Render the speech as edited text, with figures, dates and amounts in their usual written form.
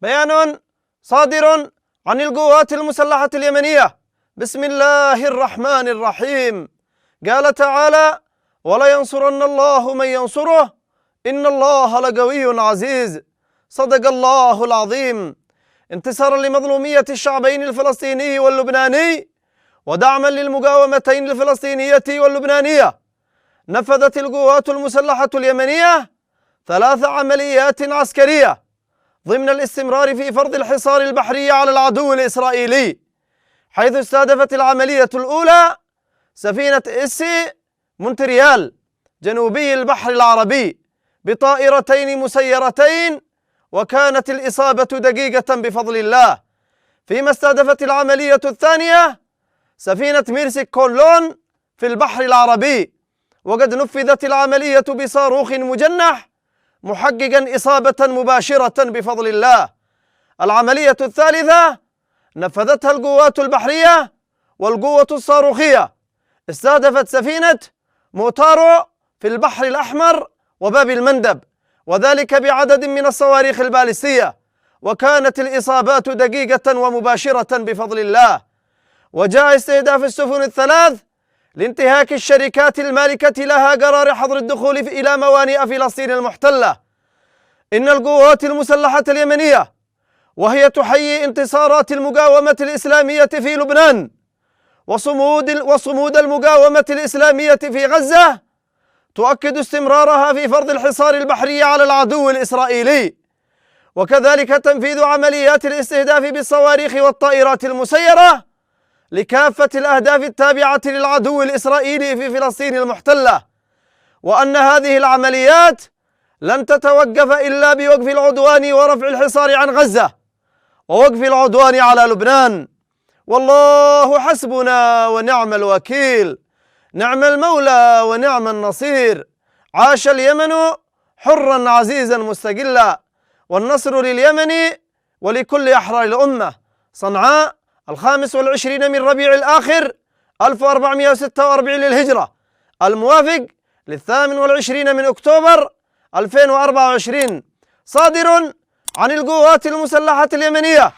بيان صادر عن القوات المسلحة اليمنية. بسم الله الرحمن الرحيم. قال تعالى: ولينصرن الله من ينصره إن الله لقوي عزيز. صدق الله العظيم. انتصارا لمظلومية الشعبين الفلسطيني واللبناني ودعما للمقاومتين الفلسطينية واللبنانية، نفذت القوات المسلحة اليمنية 3 عمليات عسكرية ضمن الاستمرار في فرض الحصار البحري على العدو الإسرائيلي، حيث استهدفت العملية الأولى سفينة إسي مونتريال جنوبي البحر العربي بطائرتين مسيرتين، وكانت الإصابة دقيقة بفضل الله. فيما استهدفت العملية الثانية سفينة ميرسك كولون في البحر العربي، وقد نفذت العملية بصاروخ مجنح محققا إصابة مباشرة بفضل الله. العملية الثالثة نفذتها القوات البحرية والقوة الصاروخية، استهدفت سفينة موتارو في البحر الأحمر وباب المندب، وذلك بعدد من الصواريخ البالستية، وكانت الإصابات دقيقة ومباشرة بفضل الله. وجاء استهداف السفن الثلاث لانتهاك الشركات المالكة لها قرار حظر الدخول إلى موانئ فلسطين المحتلة. إن القوات المسلحة اليمنية وهي تحيي انتصارات المقاومة الإسلامية في لبنان وصمود المقاومة الإسلامية في غزة، تؤكد استمرارها في فرض الحصار البحري على العدو الإسرائيلي، وكذلك تنفيذ عمليات الاستهداف بالصواريخ والطائرات المسيرة لكافة الأهداف التابعة للعدو الإسرائيلي في فلسطين المحتلة، وأن هذه العمليات لن تتوقف إلا بوقف العدوان ورفع الحصار عن غزة ووقف العدوان على لبنان. والله حسبنا ونعم الوكيل، نعم المولى ونعم النصير. عاش اليمن حرا عزيزا مستقلا، والنصر لليمن ولكل أحرار الأمة. صنعاء 25 من ربيع الآخر 1446 للهجرة، الموافق 28 من أكتوبر 2024. صادر عن القوات المسلحة اليمنية